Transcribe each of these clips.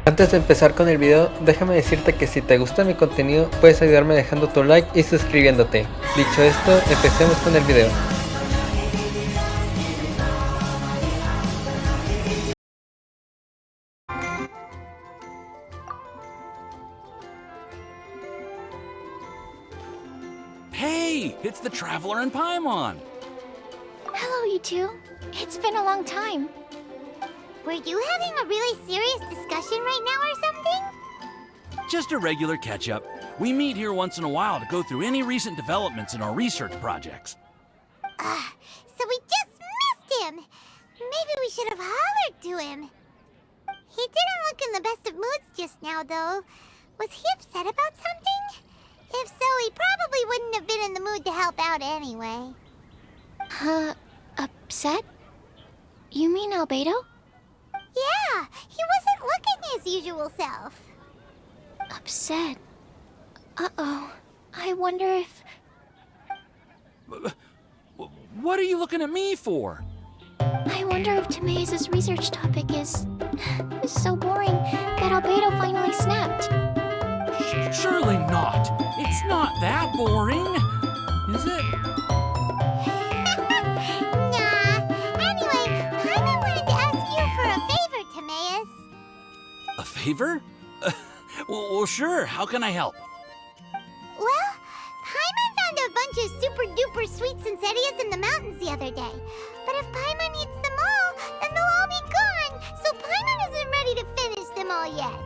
Antes de empezar con el video, déjame decirte que si te gusta mi contenido, puedes ayudarme dejando tu like y suscribiéndote. Dicho esto, empecemos con el video. Hey, it's the Traveler and Paimon. Hello, you two. It's been a long time. Were you having a really serious discussion right now or something? Just a regular catch-up. We meet here once in a while to go through any recent developments in our research projects. So we just missed him. Maybe we should have hollered to him. He didn't look in the best of moods just now, though. Was he upset about something? If so, he probably wouldn't have been in the mood to help out anyway. Upset? You mean Albedo? Yeah, he wasn't looking his usual self. Upset? Uh-oh. I wonder if... What are you looking at me for? I wonder if Timaeus' research topic is so boring that Albedo finally snapped. Surely not. It's not that boring, is it? Nah. Anyway, Paimon wanted to ask you for a favor, Timaeus. A favor? Well, sure. How can I help? Well, Paimon found a bunch of super-duper sweet Sincerias in the mountains the other day. But if Paimon eats them all, then they'll all be gone, so Paimon isn't ready to finish them all yet.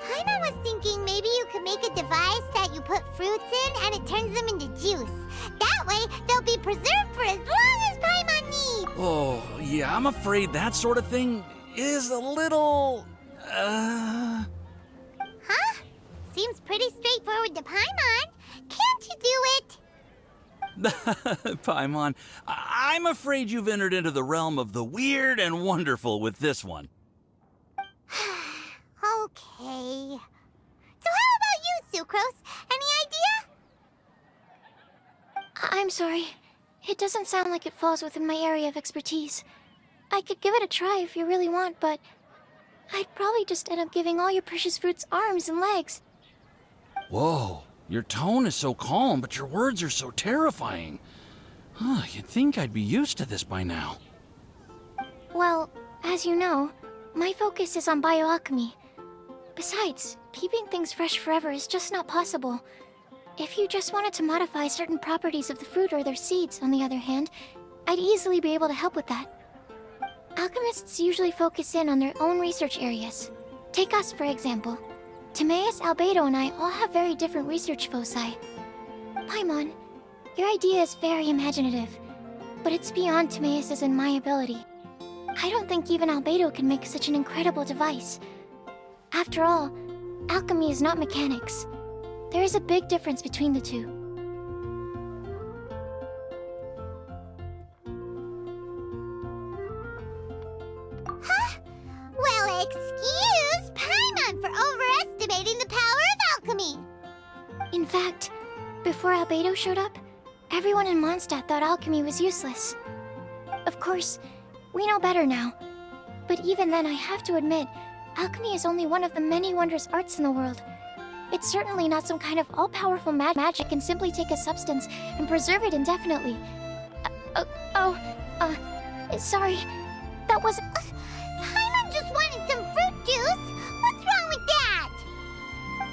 Paimon was thinking maybe you could make a device that you put fruits in and it turns them into juice. That way, they'll be preserved for as long as Paimon needs. Oh, yeah, I'm afraid that sort of thing is a little... Huh? Seems pretty straightforward to Paimon. Can't you do it? Paimon, I'm afraid you've entered into the realm of the weird and wonderful with this one. Okay. So how about you, Sucrose? Any idea? I'm sorry. It doesn't sound like it falls within my area of expertise. I could give it a try if you really want, but I'd probably just end up giving all your precious fruits arms and legs. Whoa, your tone is so calm, but your words are so terrifying. You'd think I'd be used to this by now. Well, as you know, my focus is on bioalchemy. Besides, keeping things fresh forever is just not possible. If you just wanted to modify certain properties of the fruit or their seeds, on the other hand, I'd easily be able to help with that. Alchemists usually focus in on their own research areas. Take us, for example. Timaeus, Albedo, and I all have very different research foci. Paimon, your idea is very imaginative, but it's beyond Timaeus' and my ability. I don't think even Albedo can make such an incredible device. After all, alchemy is not mechanics. There is a big difference between the two. Huh? Well, excuse Paimon for overestimating the power of alchemy. In fact, before Albedo showed up, everyone in Mondstadt thought alchemy was useless. Of course, we know better now. But even then, I have to admit, alchemy is only one of the many wondrous arts in the world. It's certainly not some kind of all-powerful magic can simply take a substance and preserve it indefinitely. Sorry. That was... Paimon just wanted some fruit juice. What's wrong with that?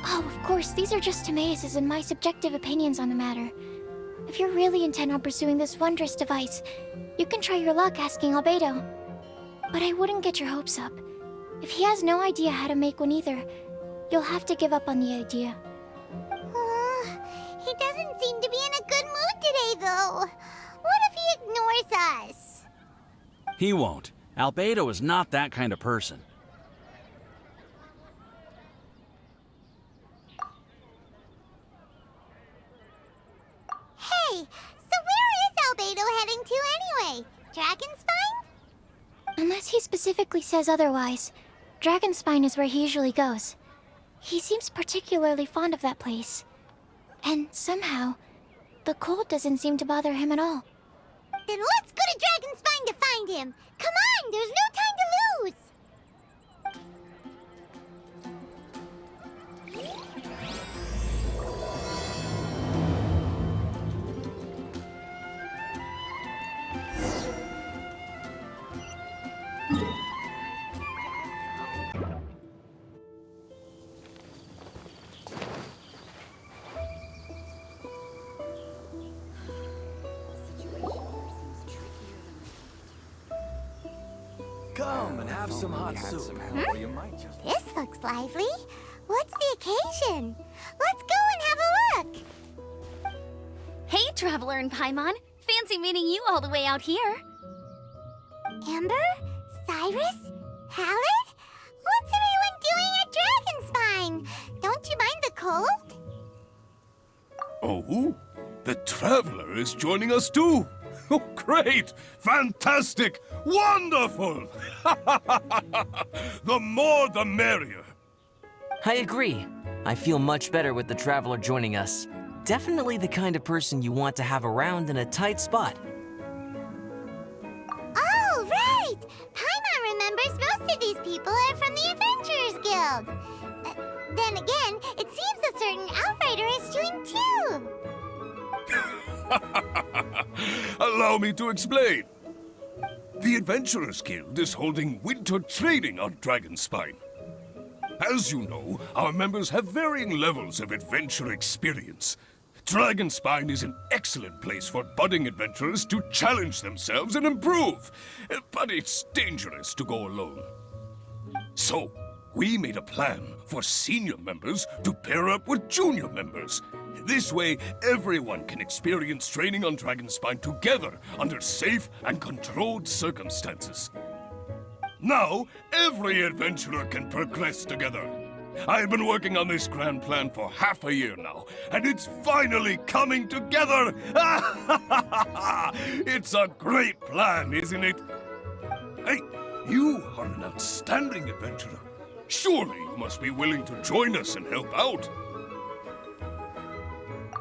Oh, of course, these are just Timaeus' and my subjective opinions on the matter. If you're really intent on pursuing this wondrous device, you can try your luck asking Albedo. But I wouldn't get your hopes up. If he has no idea how to make one either, you'll have to give up on the idea. He doesn't seem to be in a good mood today, though. What if he ignores us? He won't. Albedo is not that kind of person. Hey, so where is Albedo heading to anyway? Dragonspine? Unless he specifically says otherwise, Dragonspine is where he usually goes. He seems particularly fond of that place. And somehow, the cold doesn't seem to bother him at all. Then let's go to Dragonspine to find him. Come on, there's no time to lose. Have some hot soup, or you might just... This looks lively. What's the occasion? Let's go and have a look. Hey, Traveler and Paimon. Fancy meeting you all the way out here. Amber? Cyrus? Halid? What's everyone doing at Dragonspine? Don't you mind the cold? Oh, the Traveler is joining us too. Oh, great! Fantastic! Wonderful! The more the merrier. I agree. I feel much better with the Traveler joining us. Definitely the kind of person you want to have around in a tight spot. Oh, right! Paimon remembers most of these people are from the Adventurers Guild. Then again, it seems a certain outrider is joined too. Allow me to explain. The Adventurers Guild is holding winter training on Dragonspine. As you know, our members have varying levels of adventure experience. Dragonspine is an excellent place for budding adventurers to challenge themselves and improve, but it's dangerous to go alone. So, we made a plan for senior members to pair up with junior members. This way, everyone can experience training on Dragonspine together under safe and controlled circumstances. Now, every adventurer can progress together. I've been working on this grand plan for half a year now, and it's finally coming together! It's a great plan, isn't it? Hey, you are an outstanding adventurer. Surely you must be willing to join us and help out.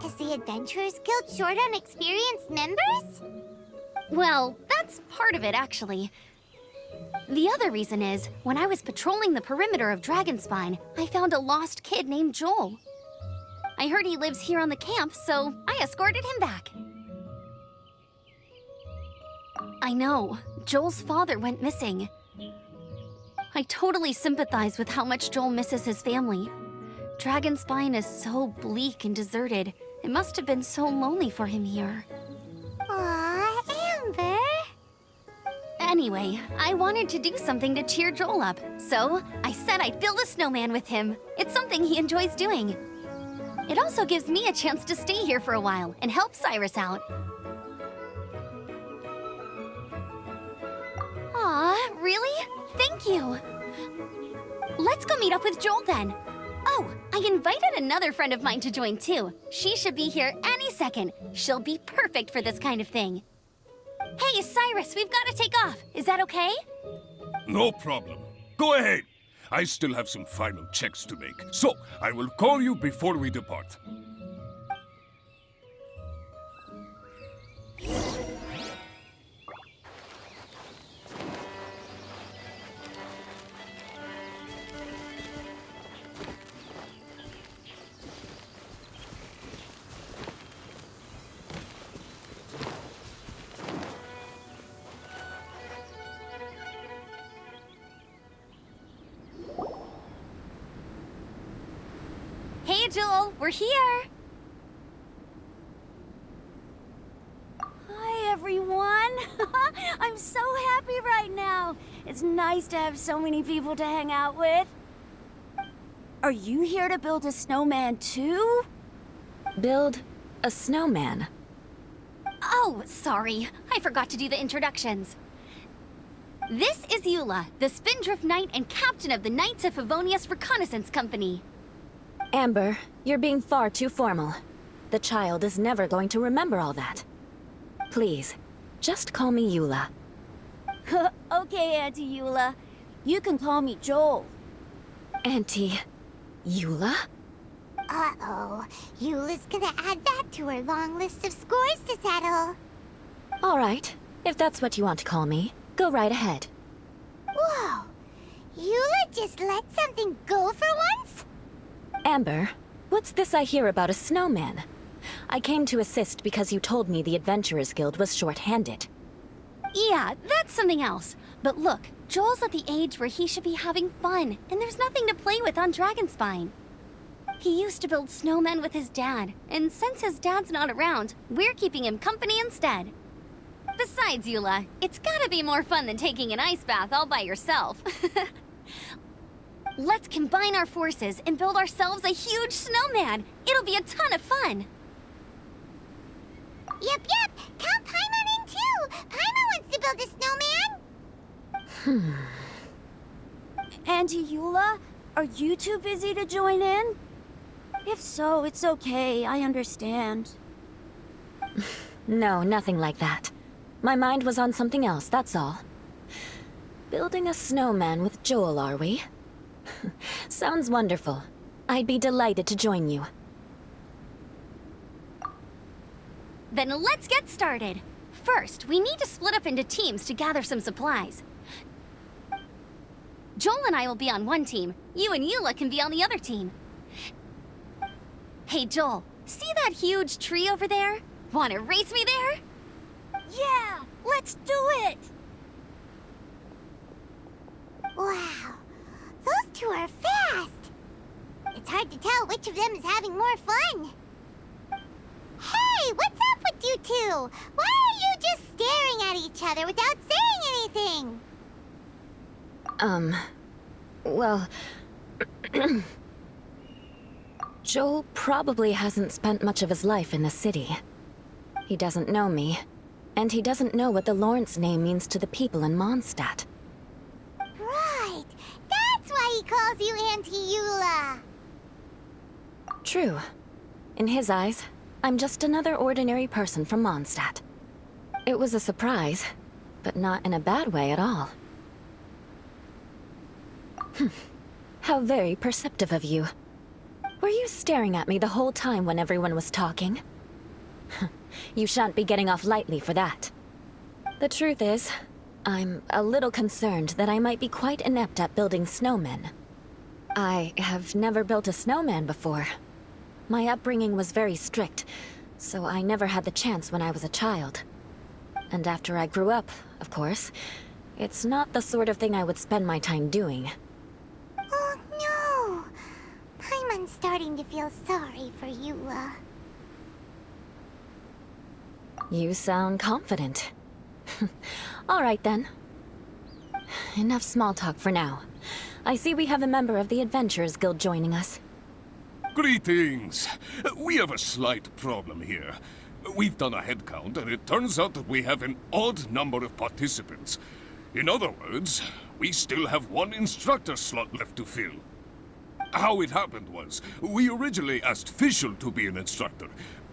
Is the Adventurers Guild short on experienced members? Well, that's part of it, actually. The other reason is, when I was patrolling the perimeter of Dragonspine, I found a lost kid named Joel. I heard he lives here on the camp, so I escorted him back. I know, Joel's father went missing. I totally sympathize with how much Joel misses his family. Dragonspine is so bleak and deserted. It must have been so lonely for him here. Aw, Amber. Anyway, I wanted to do something to cheer Joel up, so I said I'd build a snowman with him. It's something he enjoys doing. It also gives me a chance to stay here for a while and help Cyrus out. Aw, really? Thank you. Let's go meet up with Joel then. Oh, I invited another friend of mine to join too. She should be here any second. She'll be perfect for this kind of thing. Hey, Cyrus, we've got to take off. Is that okay? No problem. Go ahead. I still have some final checks to make, so I will call you before we depart. Hey, Joel, we're here. Hi, everyone. I'm so happy right now. It's nice to have so many people to hang out with. Are you here to build a snowman too? Build a snowman? Oh, sorry. I forgot to do the introductions. This is Eula, the Spindrift Knight and captain of the Knights of Favonius Reconnaissance Company. Amber, you're being far too formal. The child is never going to remember all that. Please, just call me Eula. Okay, Auntie Eula. You can call me Joel. Auntie Eula? Uh-oh. Eula's gonna add that to her long list of scores to settle. All right, if that's what you want to call me, go right ahead. Whoa! Eula just let something go for once? Amber, what's this I hear about a snowman? I came to assist because you told me the Adventurers Guild was short-handed. Yeah, that's something else. But look, Joel's at the age where he should be having fun, and there's nothing to play with on Dragonspine. He used to build snowmen with his dad, and since his dad's not around, we're keeping him company instead. Besides, Eula, it's gotta be more fun than taking an ice bath all by yourself. Let's combine our forces and build ourselves a huge snowman. It'll be a ton of fun. Yep. Count Paimon in too. Paimon wants to build a snowman. Auntie Eula, are you too busy to join in? If so, it's okay. I understand. No, nothing like that. My mind was on something else, that's all. Building a snowman with Joel, are we? Sounds wonderful. I'd be delighted to join you. Then let's get started. First, we need to split up into teams to gather some supplies. Joel and I will be on one team. You and Eula can be on the other team. Hey, Joel, see that huge tree over there? Wanna race me there? Yeah, let's do it! Wow, those two are fast. It's hard to tell which of them is having more fun. Hey, what's up with you two? Why are you just staring at each other without saying anything? Well... Joel probably hasn't spent much of his life in the city. He doesn't know me, and he doesn't know what the Lawrence name means to the people in Mondstadt. Right, that's why he calls you Auntie Eula. True. In his eyes, I'm just another ordinary person from Mondstadt. It was a surprise, but not in a bad way at all. How very perceptive of you. Were you staring at me the whole time when everyone was talking? You shan't be getting off lightly for that. The truth is, I'm a little concerned that I might be quite inept at building snowmen. I have never built a snowman before. My upbringing was very strict, so I never had the chance when I was a child. And after I grew up, of course, it's not the sort of thing I would spend my time doing. Oh no! Paimon's starting to feel sorry for Eula. You sound confident. All right then. Enough small talk for now. I see we have a member of the Adventurers Guild joining us. Greetings. We have a slight problem here. We've done a head count, and it turns out that we have an odd number of participants. In other words, we still have one instructor slot left to fill. How it happened was, we originally asked Fischl to be an instructor,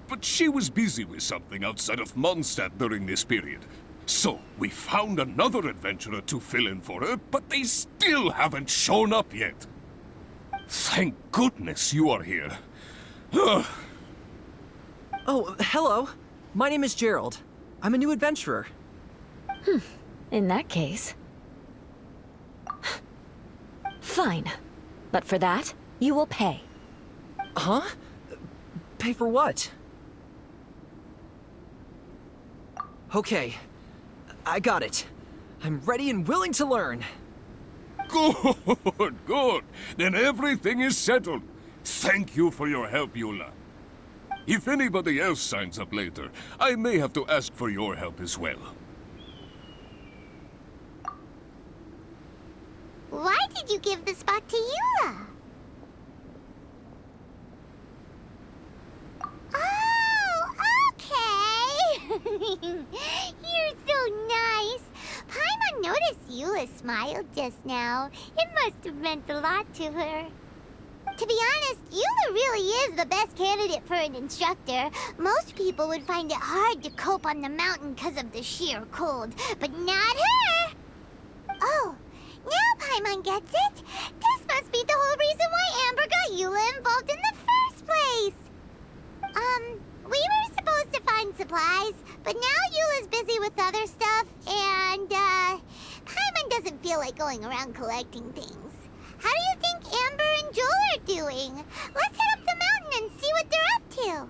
but she was busy with something outside of Mondstadt during this period. So, we found another adventurer to fill in for her, but they still haven't shown up yet. Thank goodness you are here. Oh, hello. My name is Gerald. I'm a new adventurer. In that case... Fine. But for that, you will pay. Huh? Pay for what? Okay. I got it. I'm ready and willing to learn. Good, good. Then everything is settled. Thank you for your help, Eula. If anybody else signs up later, I may have to ask for your help as well. Why did you give the spot to Eula? Oh, okay. You're so nice. Paimon noticed Eula smiled just now. It must have meant a lot to her. To be honest, Eula really is the best candidate for an instructor. Most people would find it hard to cope on the mountain because of the sheer cold, but not her! Oh, now Paimon gets it. This must be the whole reason why Amber got Eula involved in the first place. We were supposed to find supplies, but now Eula's busy with other stuff, and, Paimon doesn't feel like going around collecting things. How do you think Amber and Joel are doing? Let's head up the mountain and see what they're up to.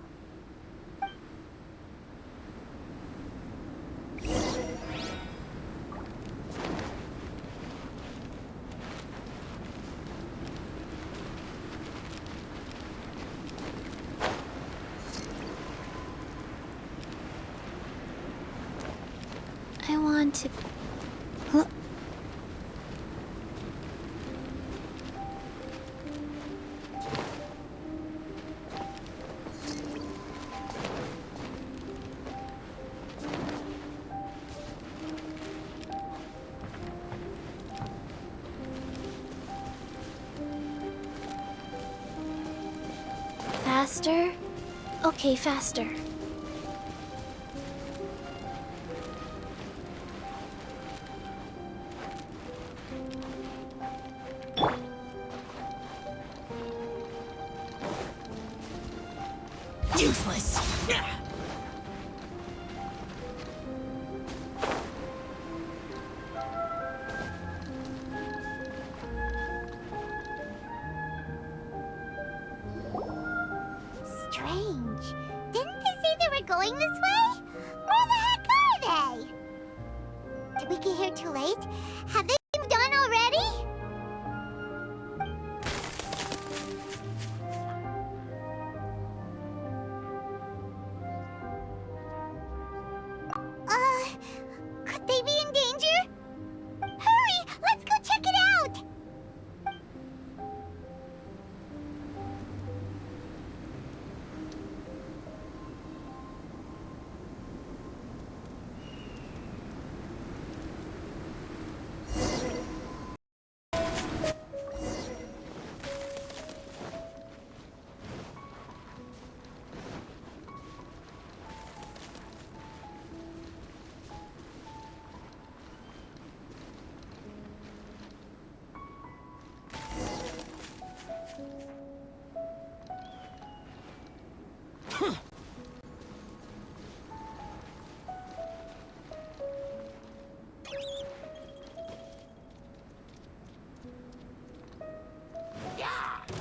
to... Huh? Faster? Okay, faster. Useless. Strange. Didn't they say they were going this way? Where the heck are they? Did we get here too late? Have they moved on already? Could they be in danger? Hurry! Let's go check it out!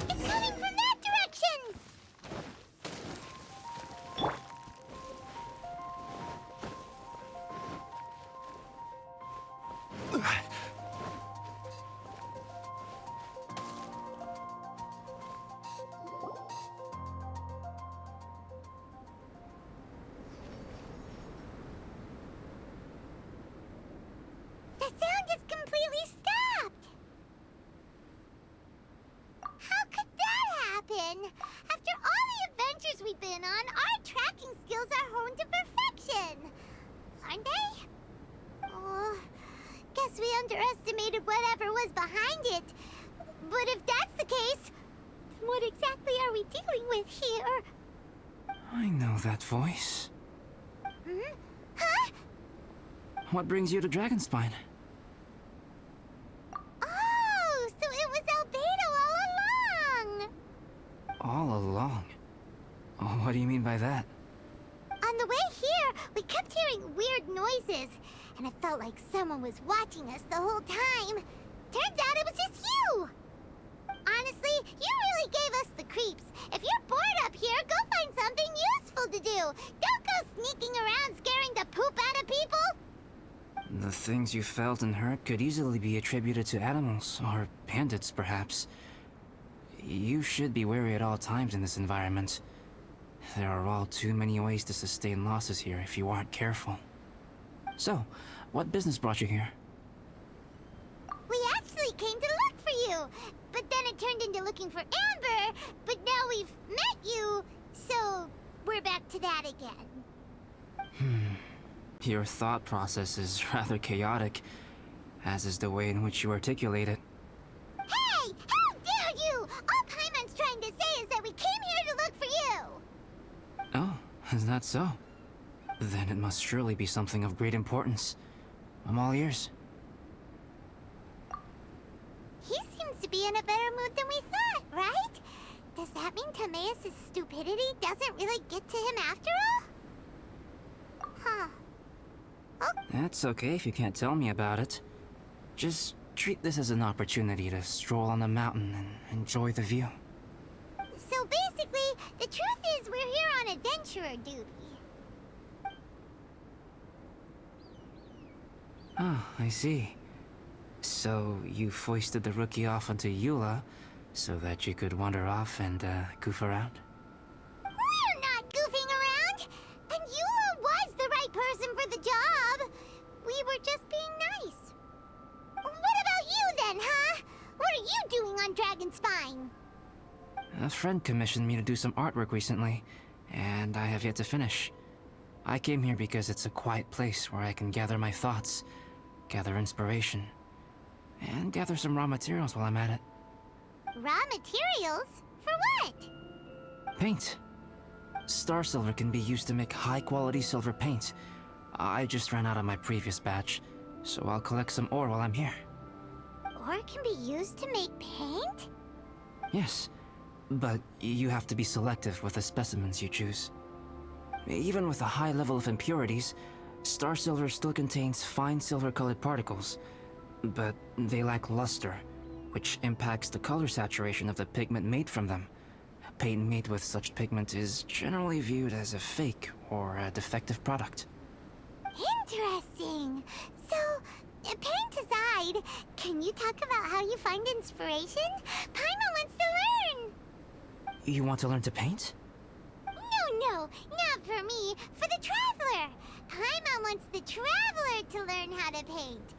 It's coming from that direction! The sound is completely stopped! How could that happen? After all the adventures we've been on, our tracking skills are honed to perfection. Aren't they? Oh, guess we underestimated whatever was behind it. But if that's the case, then what exactly are we dealing with here? I know that voice. Hmm? Huh? What brings you to Dragonspine? Oh, so it was Albedo all along! All along? Oh, what do you mean by that? On the way here, we kept hearing weird noises, and it felt like someone was watching us the whole time. Turns out it was just you! Honestly, you really gave us the creeps. If you're bored up here, go find something useful to do. Don't go sneaking around scaring the poop out of people! The things you felt and heard could easily be attributed to animals, or bandits, perhaps. You should be wary at all times in this environment. There are all too many ways to sustain losses here if you aren't careful. So, what business brought you here? We actually came to look for you, but then it turned into looking for Amber, but now we've met you, so we're back to that again. Your thought process is rather chaotic, as is the way in which you articulate it. Hey! How dare you! All Paimon's trying to say is that we came here to look for you! Oh, is that so? Then it must surely be something of great importance. I'm all ears. He seems to be in a better mood than we thought, right? Does that mean Timaeus' stupidity doesn't really get to him after all? Huh. That's okay if you can't tell me about it. Just treat this as an opportunity to stroll on the mountain and enjoy the view. So basically, the truth is we're here on adventurer duty. Oh, I see. So you foisted the rookie off onto Eula so that you could wander off and goof around? We're not goofing around! And Eula was the right person for the job! We were just Spine? A friend commissioned me to do some artwork recently, and I have yet to finish. I came here because it's a quiet place where I can gather my thoughts, gather inspiration, and gather some raw materials while I'm at it. Raw materials? For what? Paint. Star silver can be used to make high-quality silver paint. I just ran out of my previous batch, so I'll collect some ore while I'm here. Ore can be used to make paint? Yes, but you have to be selective with the specimens you choose. Even with a high level of impurities, star silver still contains fine silver-colored particles, but they lack luster, which impacts the color saturation of the pigment made from them. Paint made with such pigment is generally viewed as a fake or a defective product. Interesting. So, paint aside, can you talk about how you find inspiration? Paimon wants to learn! You want to learn to paint? No, not for me. For the traveler. Paimon wants the traveler to learn how to paint.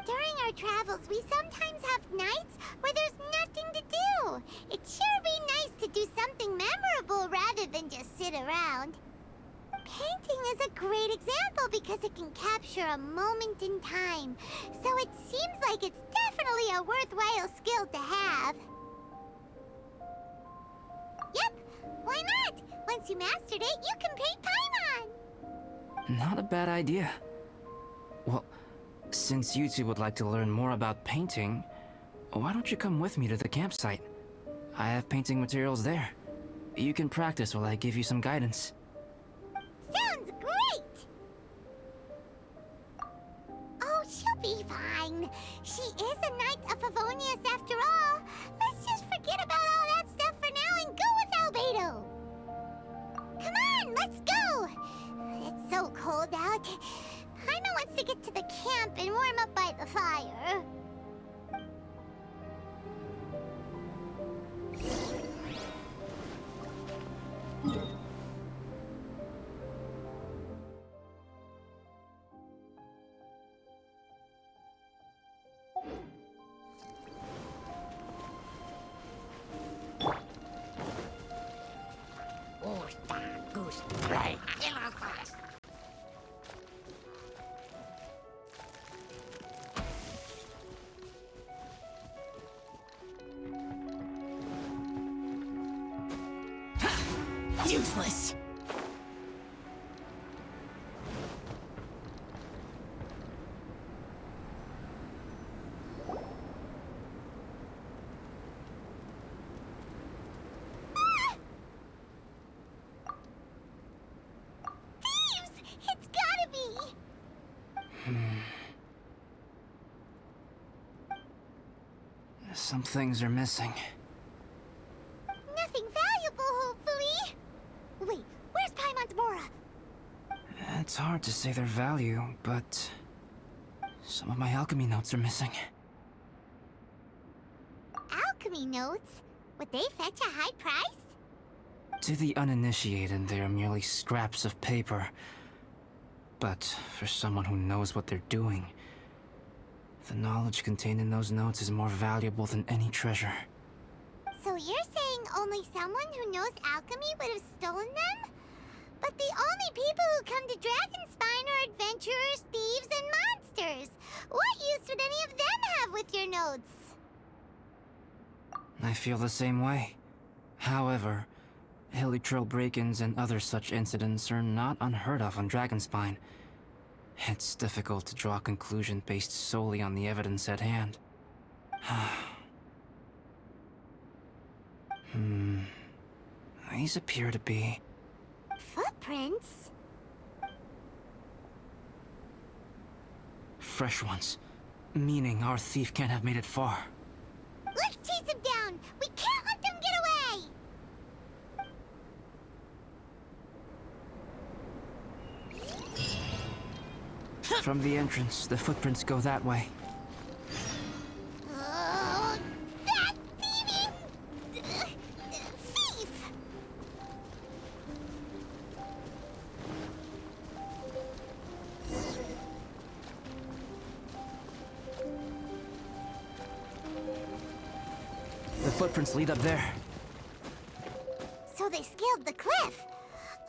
During our travels, we sometimes have nights where there's nothing to do. It'd sure be nice to do something memorable rather than just sit around. Painting is a great example because it can capture a moment in time. So it seems like it's definitely a worthwhile skill to have. Yep, why not? Once you mastered it, you can paint Paimon! Not a bad idea. Well, since you two would like to learn more about painting, why don't you come with me to the campsite? I have painting materials there. You can practice while I give you some guidance. Sounds great! Oh, she'll be fine. She is a knight of Favonius after all. Let's just forget about all that stuff for now and go with Albedo. Come on, let's go! It's so cold out. Paimon wants to get to the camp and warm up by the fire. Useless. It's gotta be! Some things are missing. Nothing valuable, hopefully! Wait, where's Paimon's Mora? It's hard to say their value, but some of my alchemy notes are missing. Alchemy notes? Would they fetch a high price? To the uninitiated, they are merely scraps of paper. But for someone who knows what they're doing, the knowledge contained in those notes is more valuable than any treasure. So you're saying only someone who knows alchemy would have stolen them? But the only people who come to Dragonspine are adventurers, thieves, and monsters. What use would any of them have with your notes? I feel the same way. However, hilly trail break-ins and other such incidents are not unheard of on Dragonspine. It's difficult to draw a conclusion based solely on the evidence at hand. These appear to be... Footprints? fresh ones. Meaning our thief can't have made it far. Let's chase him down! We can't let them get away! From the entrance, the footprints go that way. That thieving... thief! footprints lead up there. So they scaled the cliff.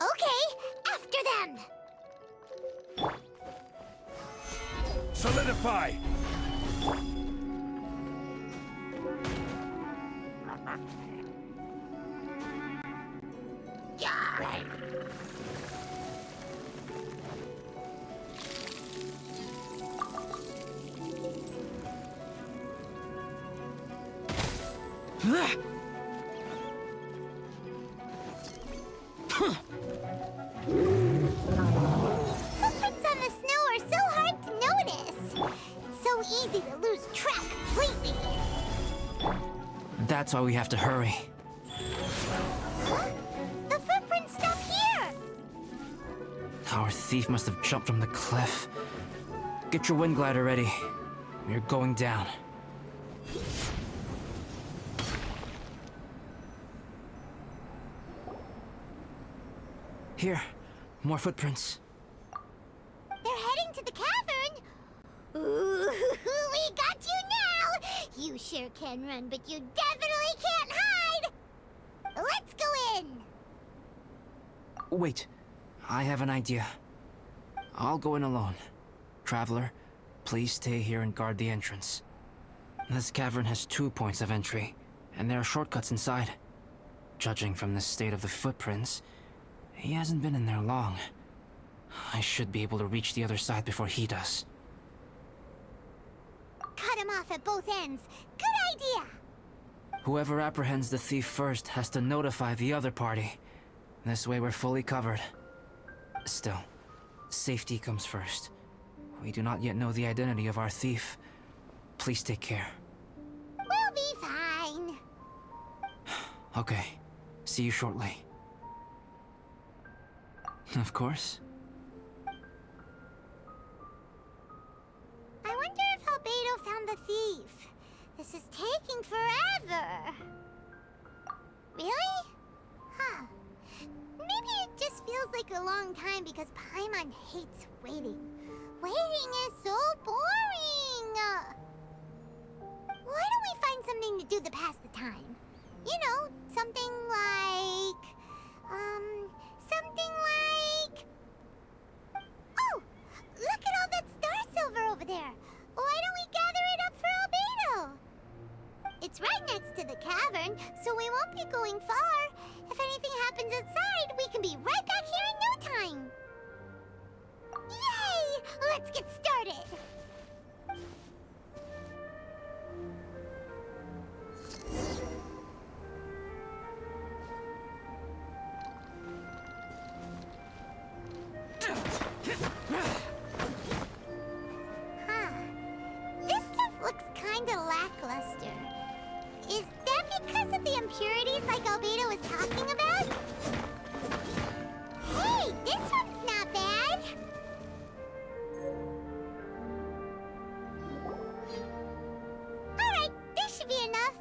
Okay, after them. Solidify! Footprints on the snow are so hard to notice. It's so easy to lose track completely. That's why we have to hurry. Huh? The footprints stop here. Our thief must have jumped from the cliff. Get your wind glider ready. We're going down. Here, more footprints. They're heading to the cavern. Ooh, we got you now. You sure can run, but you definitely can't hide. Let's go in. Wait, I have an idea. I'll go in alone. Traveler, please stay here and guard the entrance. This cavern has 2 points of entry, and there are shortcuts inside. Judging from the state of the footprints, he hasn't been in there long. I should be able to reach the other side before he does. Cut him off at both ends. Good idea. Whoever apprehends the thief first has to notify the other party. This way we're fully covered. Still, safety comes first. We do not yet know the identity of our thief. Please take care. We'll be fine. Okay, see you shortly. Of course. I wonder if Albedo found the thief. This is taking forever. Really? Huh. Maybe it just feels like a long time because Paimon hates waiting. Waiting is so boring! Why don't we find something to do to pass the time? You know, something like... something like... Oh! Look at all that star silver over there! Why don't we gather it up for Albedo? It's right next to the cavern, so we won't be going far. If anything happens outside, we can be right back here in no time. Yay! Let's get started! Huh. This stuff looks kinda lackluster. Is that because of the impurities like Albedo was talking about? Hey, this one's not bad! Alright, this should be enough.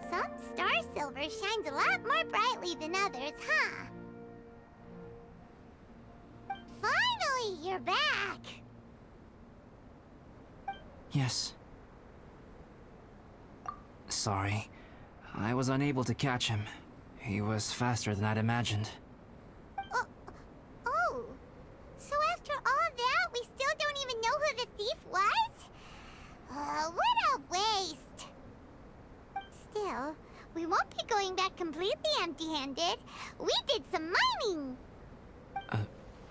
Some star silver shines a lot more brightly than others, huh? Finally, you're back! Yes. Sorry. I was unable to catch him. He was faster than I'd imagined. Oh. So after all that, we still don't even know who the thief was? What a waste! Still, we won't be going back completely empty-handed. We did some mining!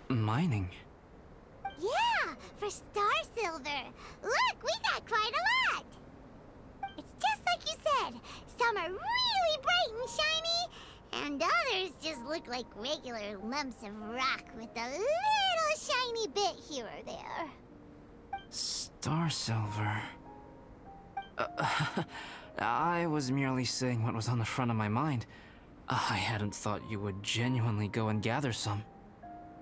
Mining? Yeah, for star silver. Look, we got quite a lot! It's just like you said. Some are really bright and shiny, and others just look like regular lumps of rock with a little shiny bit here or there. Star silver. I was merely saying what was on the front of my mind. I hadn't thought you would genuinely go and gather some.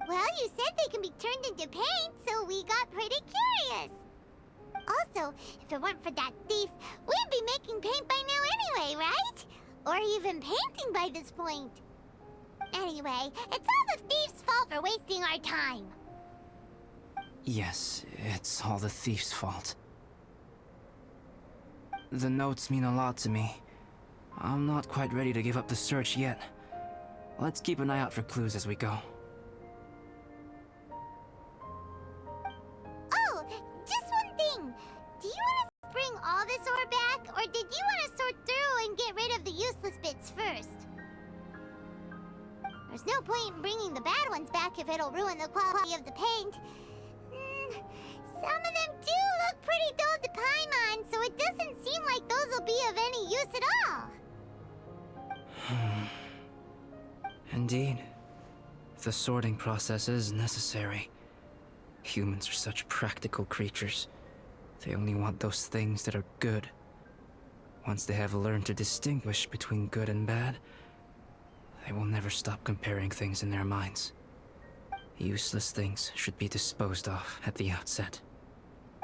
Well, you said they can be turned into paint, so we got pretty curious. Also, if it weren't for that thief, we'd be making paint by now anyway, right? Or even painting by this point. Anyway, it's all the thief's fault for wasting our time. Yes, it's all the thief's fault. The notes mean a lot to me. I'm not quite ready to give up the search yet. Let's keep an eye out for clues as we go. Oh, just one thing. Do you want to bring all this ore back, or did you want to sort through and get rid of the useless bits first? There's no point in bringing the bad ones back if it'll ruin the quality of the paint. Some of them do look pretty dull to Paimon, so it doesn't seem like those will be of any use at all. Indeed. The sorting process is necessary. Humans are such practical creatures. They only want those things that are good. Once they have learned to distinguish between good and bad, they will never stop comparing things in their minds. Useless things should be disposed of at the outset.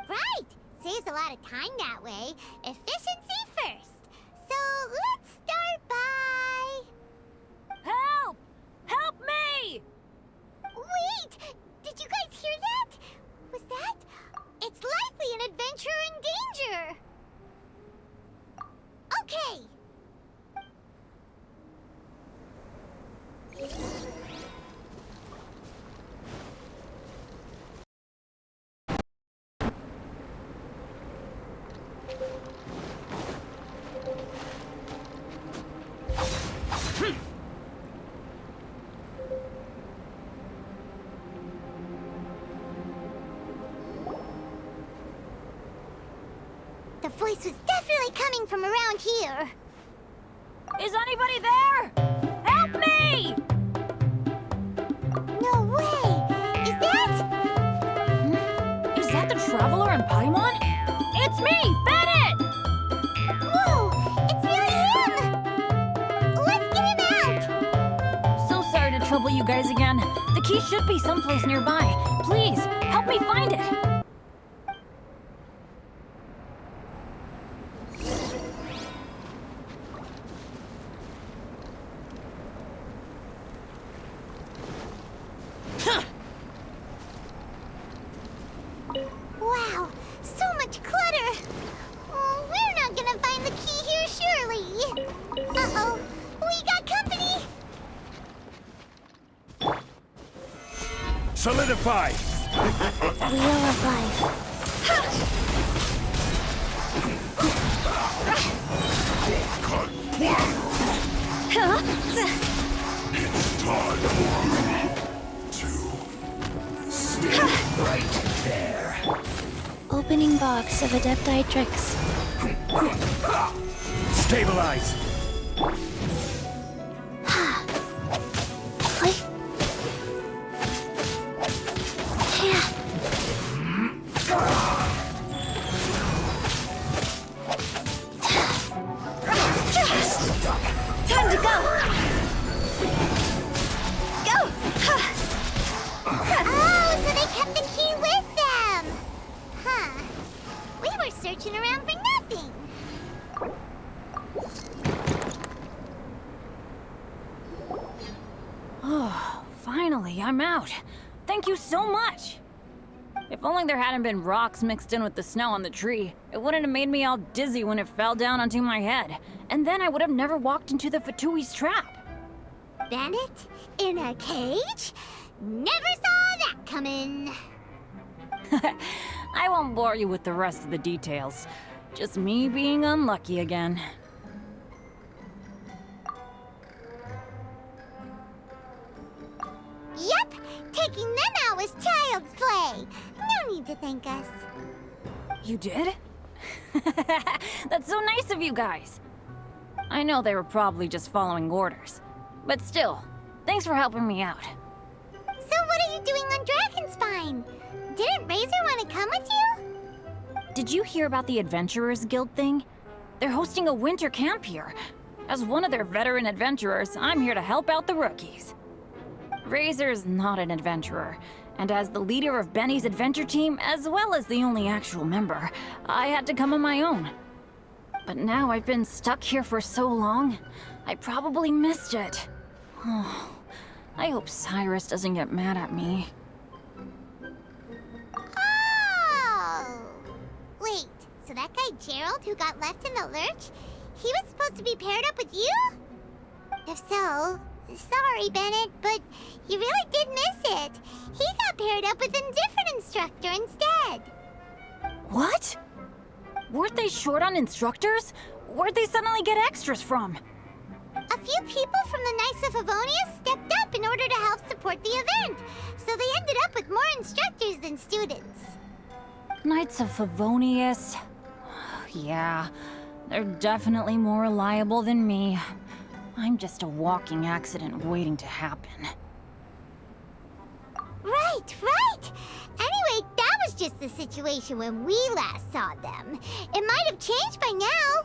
Right! Saves a lot of time that way. Efficiency first. So let's start by... Help! Help me! Wait! Did you guys hear that? Was that... It's likely an adventurer in danger! Okay! The voice was definitely coming from around here. Is anybody there? Help me! No way! Is that the Traveler in Paimon? It's me, Bennett! Whoa! It's really him! Let's get him out! So sorry to trouble you guys again. The key should be someplace nearby. Please, help me find it. Wow, so much clutter! Oh, we're not gonna find the key here, surely! Uh-oh, we got company! Solidify! Wheel of life. It's time for me to stay right there. Opening box of Adepti tricks. Stabilize! Time to go! Go! Oh, so they kept the key with them! Huh. We were searching around for nothing. Oh, finally, I'm out. Thank you so much. If only there hadn't been rocks mixed in with the snow on the tree, it wouldn't have made me all dizzy when it fell down onto my head. And then I would have never walked into the Fatui's trap. Bennett? In a cage? Never saw that coming. I won't bore you with the rest of the details. Just me being unlucky again. Yep, taking them out was child's play. No need to thank us. You did? That's so nice of you guys. I know they were probably just following orders. But still, thanks for helping me out. So what are you doing on Dragonspine? Didn't Razor want to come with you? Did you hear about the Adventurers Guild thing? They're hosting a winter camp here. As one of their veteran adventurers, I'm here to help out the rookies. Razor's not an adventurer, and as the leader of Benny's adventure team, as well as the only actual member, I had to come on my own. But now I've been stuck here for so long, I probably missed it. Oh, I hope Cyrus doesn't get mad at me. Oh! Wait, so that guy guy Gerald who got left in the lurch? He was supposed to be paired up with you? If so, sorry, Bennett, but you really did miss it. He got paired up with a different instructor instead. What? Weren't they short on instructors? Where'd they suddenly get extras from? A few people from the Knights of Favonius stepped up in order to help support the event, so they ended up with more instructors than students. Knights of Favonius. Yeah, they're definitely more reliable than me. I'm just a walking accident waiting to happen. Right, right! Anyway, that was just the situation when we last saw them. It might have changed by now.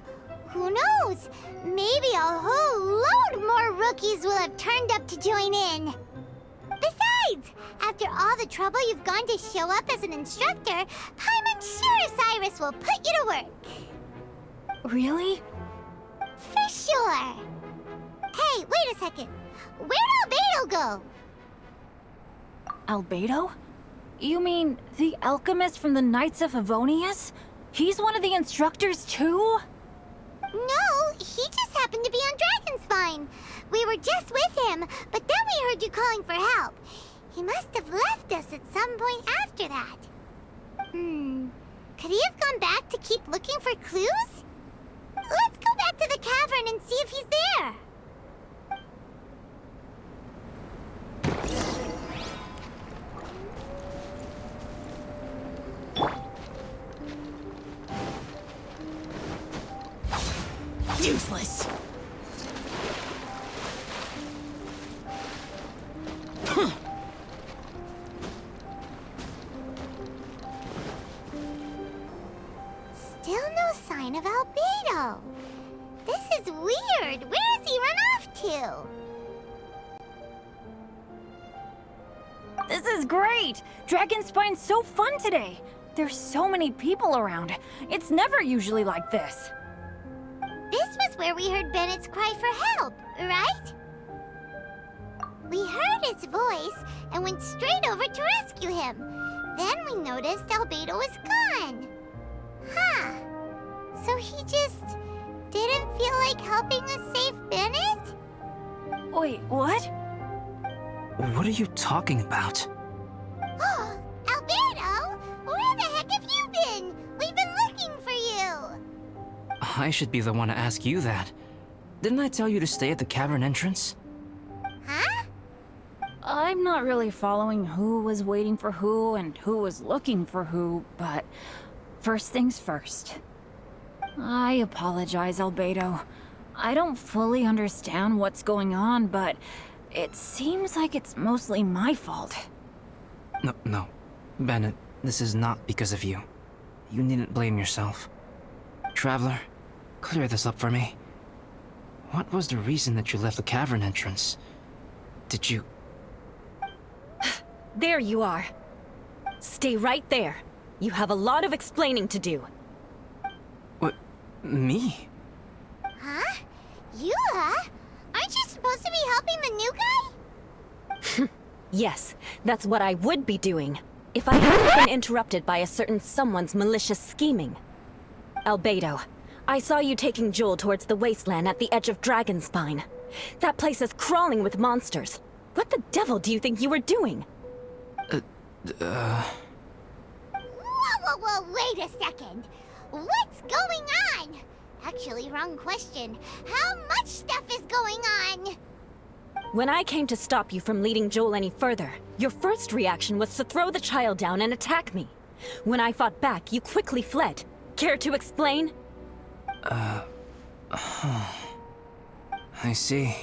Who knows? Maybe a whole load more rookies will have turned up to join in. Besides, after all the trouble you've gone to show up as an instructor, Paimon's sure Cyrus will put you to work. Really? For sure. Hey, wait a second. Where'd Albedo go? Albedo? You mean the alchemist from the Knights of Favonius? He's one of the instructors too? No, he just happened to be on Dragonspine. We were just with him, but then we heard you calling for help. He must have left us at some point after that. Could he have gone back to keep looking for clues? Let's go back to the cavern and see if he's there. Useless. Still no sign of Albedo. This is weird. Where has he run off to? This is great! Dragonspine's so fun today! There's so many people around. It's never usually like this. This was where we heard Bennett's cry for help, right? We heard his voice and went straight over to rescue him. Then we noticed Albedo was gone. Huh. So he just didn't feel like helping us save Bennett? Wait, what? What are you talking about? Oh, Albedo! Where the heck have you been? We've been looking for you! I should be the one to ask you that. Didn't I tell you to stay at the cavern entrance? Huh? I'm not really following who was waiting for who and who was looking for who, but first things first. I apologize, Albedo. I don't fully understand what's going on, but it seems like it's mostly my fault. No. Bennett, this is not because of you. You needn't blame yourself. Traveler, clear this up for me. What was the reason that you left the cavern entrance? Did you... There you are. Stay right there. You have a lot of explaining to do. What? Me? Huh? You, huh? Aren't you supposed to be helping the new guy? Yes, that's what I would be doing, if I hadn't been interrupted by a certain someone's malicious scheming. Albedo, I saw you taking Joel towards the wasteland at the edge of Dragonspine. That place is crawling with monsters. What the devil do you think you were doing? Whoa, wait a second. What's going on? Actually, wrong question. How much stuff is going on? When I came to stop you from leading Joel any further, your first reaction was to throw the child down and attack me. When I fought back, you quickly fled. Care to explain? I see.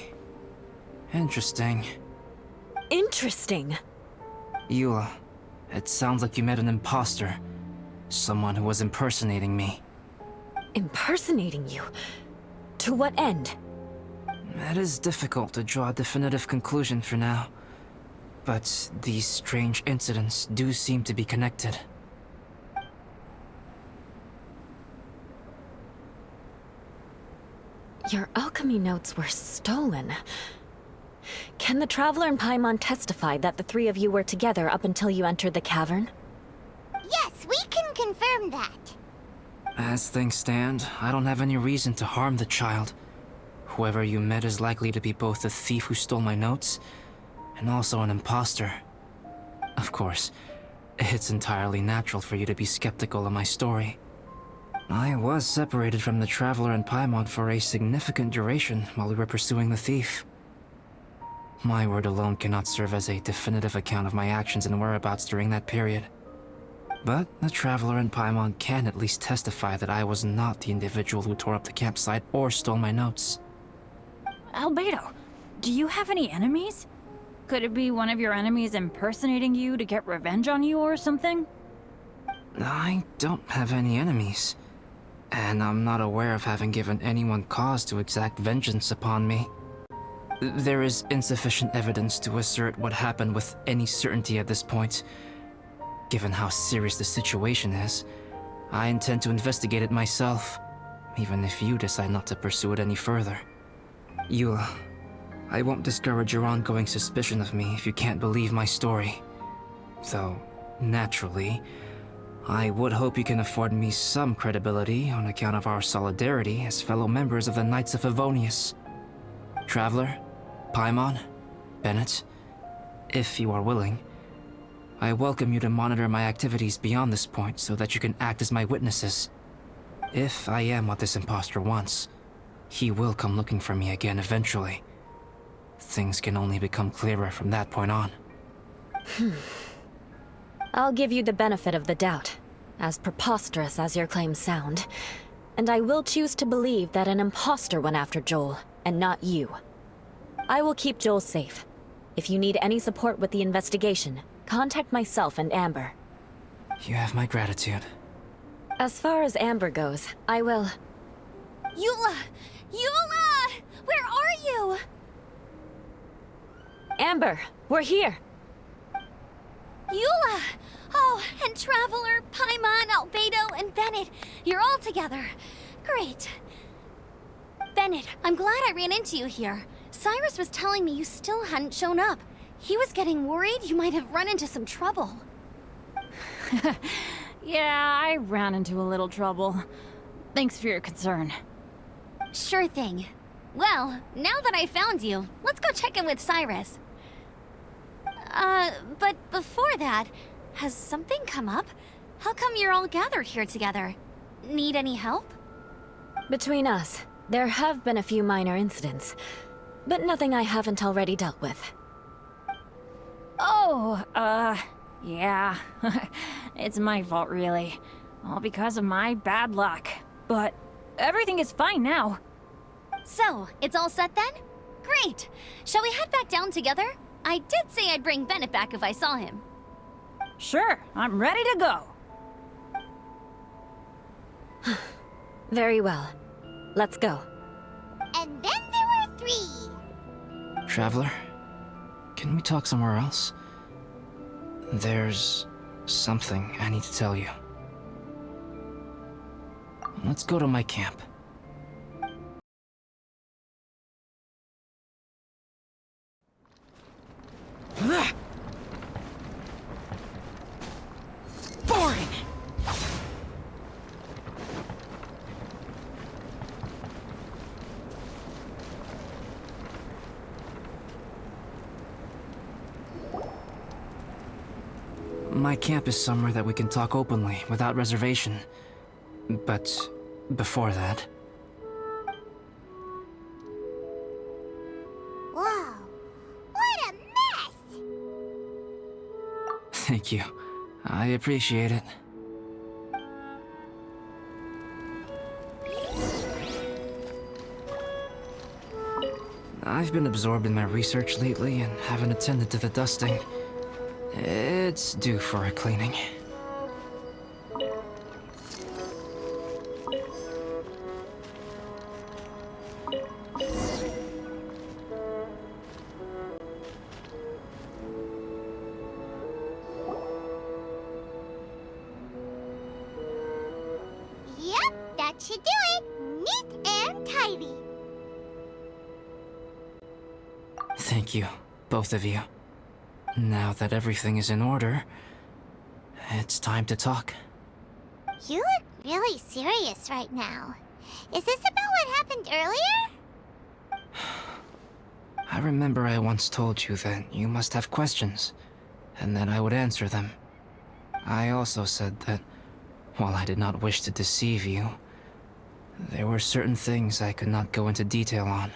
Interesting. Interesting. Eula, it sounds like you met an imposter. Someone who was impersonating me. Impersonating you? To what end? It is difficult to draw a definitive conclusion for now. But these strange incidents do seem to be connected. Your alchemy notes were stolen. Can the Traveler and Paimon testify that the three of you were together up until you entered the cavern? Yes, we can confirm that. As things stand, I don't have any reason to harm the child. Whoever you met is likely to be both the thief who stole my notes and also an imposter. Of course, it's entirely natural for you to be skeptical of my story. I was separated from the Traveler and Paimon for a significant duration while we were pursuing the thief. My word alone cannot serve as a definitive account of my actions and whereabouts during that period. But the Traveler and Paimon can at least testify that I was not the individual who tore up the campsite or stole my notes. Albedo, do you have any enemies? Could it be one of your enemies impersonating you to get revenge on you or something? I don't have any enemies. And I'm not aware of having given anyone cause to exact vengeance upon me. There is insufficient evidence to assert what happened with any certainty at this point. Given how serious the situation is, I intend to investigate it myself, even if you decide not to pursue it any further. Eula, I won't discourage your ongoing suspicion of me if you can't believe my story. Though, naturally, I would hope you can afford me some credibility on account of our solidarity as fellow members of the Knights of Favonius. Traveler, Paimon, Bennett, if you are willing, I welcome you to monitor my activities beyond this point so that you can act as my witnesses. If I am what this imposter wants, he will come looking for me again eventually. Things can only become clearer from that point on. I'll give you the benefit of the doubt, as preposterous as your claims sound. And I will choose to believe that an imposter went after Joel, and not you. I will keep Joel safe. If you need any support with the investigation, contact myself and Amber. You have my gratitude. As far as Amber goes, I will... Eula! Eula! Where are you? Amber, we're here! Eula! Oh, and Traveler, Paimon, Albedo, and Bennett. You're all together. Great. Bennett, I'm glad I ran into you here. Cyrus was telling me you still hadn't shown up. He was getting worried you might have run into some trouble. Yeah, I ran into a little trouble. Thanks for your concern. Sure thing. Well, now that I found you, let's go check in with Cyrus. But before that, has something come up? How come you're all gathered here together? Need any help? Between us, there have been a few minor incidents, but nothing I haven't already dealt with. Oh, yeah. It's my fault, really. All because of my bad luck. But everything is fine now. So, it's all set then? Great! Shall we head back down together? I did say I'd bring Bennett back if I saw him. Sure, I'm ready to go. Very well. Let's go. And then there were 3. Traveler, can we talk somewhere else? There's something I need to tell you. Let's go to my camp. Boring! My camp is somewhere that we can talk openly, without reservation. But before that... Whoa! What a mess! Thank you. I appreciate it. I've been absorbed in my research lately and haven't attended to the dusting. It's due for a cleaning. Yep, that should do it. Neat and tidy. Thank you, both of you. Now that everything is in order, it's time to talk. You look really serious right now. Is this about what happened earlier? I remember I once told you that you must have questions, and that I would answer them. I also said that, while I did not wish to deceive you, there were certain things I could not go into detail on.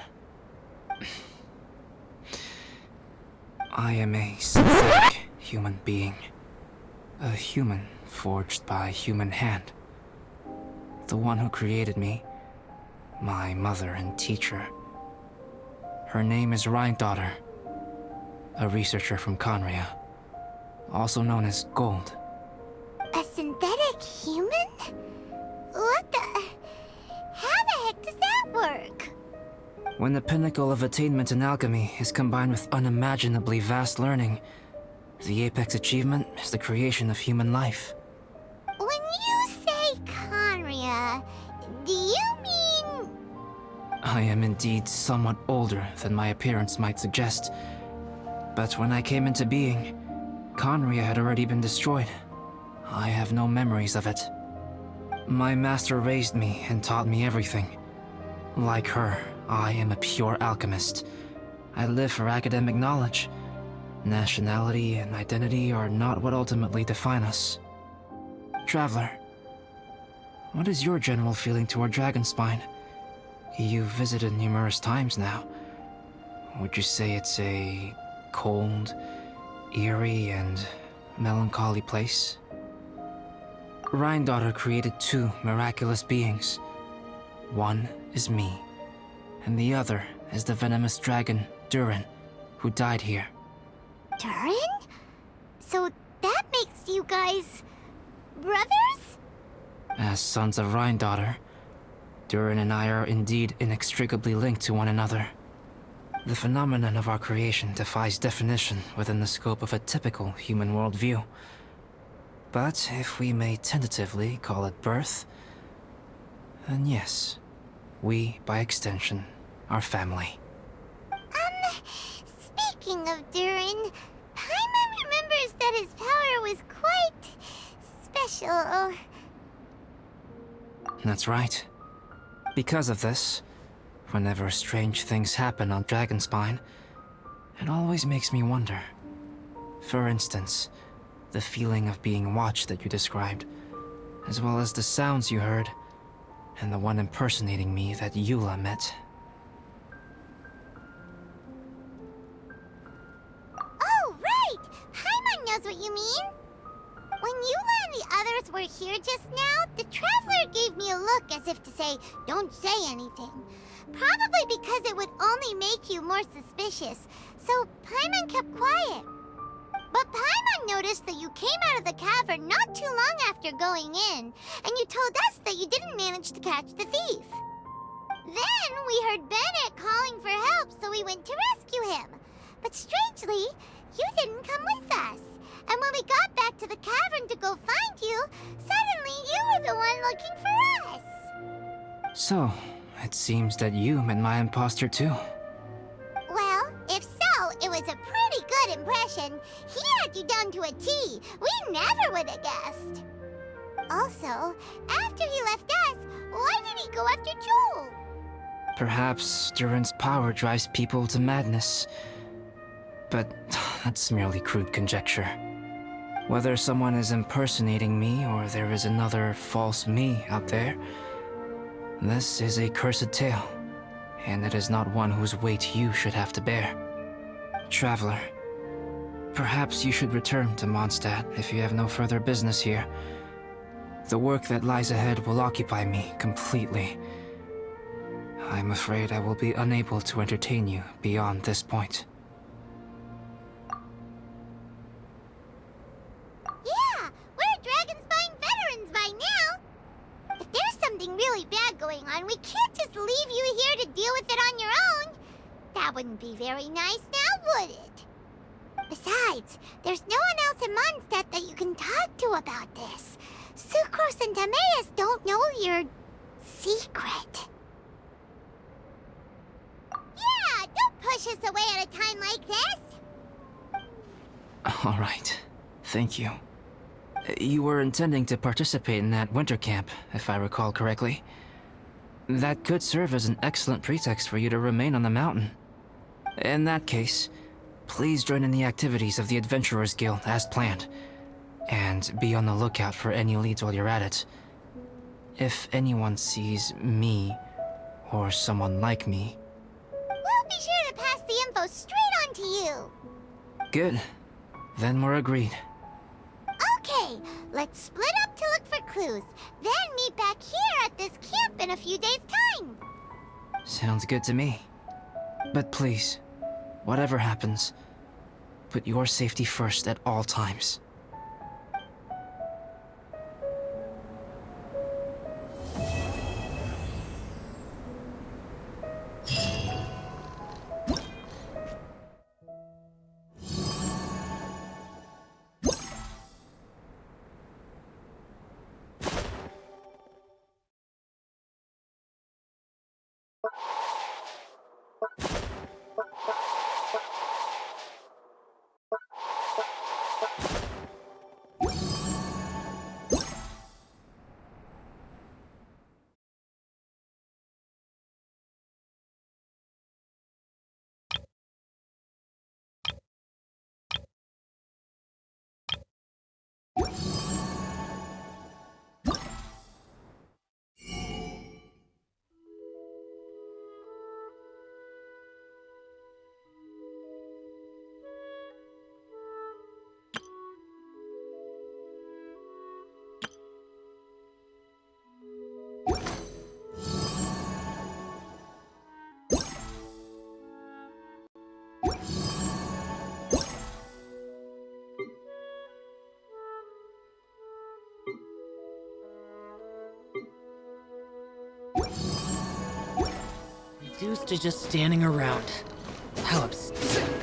I am a synthetic human being. A human forged by human hand. The one who created me, my mother and teacher. Her name is Rhine-daughter, a researcher from Khenri, also known as Gold. A synthetic human? What the... How the heck does that work? When the pinnacle of attainment in alchemy is combined with unimaginably vast learning, the apex achievement is the creation of human life. When you say Khenri, do you mean... I am indeed somewhat older than my appearance might suggest. But when I came into being, Khenri had already been destroyed. I have no memories of it. My master raised me and taught me everything. Like her, I am a pure alchemist. I live for academic knowledge. Nationality and identity are not what ultimately define us. Traveler, what is your general feeling toward Dragonspine? You've visited numerous times now. Would you say it's a cold, eerie, and melancholy place? Rhine-daughter created two miraculous beings. One is me, and the other is the venomous dragon, Durin, who died here. Durin? So that makes you guys... brothers? As sons of Rhine-daughter, Durin and I are indeed inextricably linked to one another. The phenomenon of our creation defies definition within the scope of a typical human worldview. But if we may tentatively call it birth, then yes, we, by extension, are family. Speaking of Durin, Paimon remembers that his power was quite... special. That's right. Because of this, whenever strange things happen on Dragonspine, it always makes me wonder. For instance, the feeling of being watched that you described, as well as the sounds you heard, and the one impersonating me that Eula met. Oh, right! Paimon knows what you mean! When Eula and the others were here just now, the Traveler gave me a look as if to say, don't say anything. Probably because it would only make you more suspicious, so Paimon kept quiet. But Paimon noticed that you came out of the cavern not too long after going in, and you told us that you didn't manage to catch the thief. Then we heard Bennett calling for help, so we went to rescue him. But strangely, you didn't come with us. And when we got back to the cavern to go find you, suddenly you were the one looking for us. So, it seems that you met my imposter too. Well, if so, it was a pretty good impression. He had you down to a T. We never would have guessed. Also, after he left us, why did he go after Joel? Perhaps Durin's power drives people to madness. But that's merely crude conjecture. Whether someone is impersonating me or there is another false me out there, this is a cursed tale, and it is not one whose weight you should have to bear. Traveler, perhaps you should return to Mondstadt if you have no further business here. The work that lies ahead will occupy me completely. I'm afraid I will be unable to entertain you beyond this point. Yeah, we're Dragonspine veterans by now. If there's something really bad going on, we can't just leave you here to deal with it on your own. That wouldn't be very nice now, would it? Besides, there's no one else in Mondstadt that you can talk to about this. Sucrose and Timaeus don't know your secret. Yeah, don't push us away at a time like this. All right. Thank you. You were intending to participate in that winter camp, if I recall correctly. That could serve as an excellent pretext for you to remain on the mountain. In that case, please join in the activities of the Adventurers Guild as planned, and be on the lookout for any leads while you're at it. If anyone sees me, or someone like me... We'll be sure to pass the info straight on to you! Good. Then we're agreed. Okay, let's split up to look for clues, then meet back here at this camp in a few days' time! Sounds good to me. But please, whatever happens, put your safety first at all times. Reduced to just standing around. How absurd.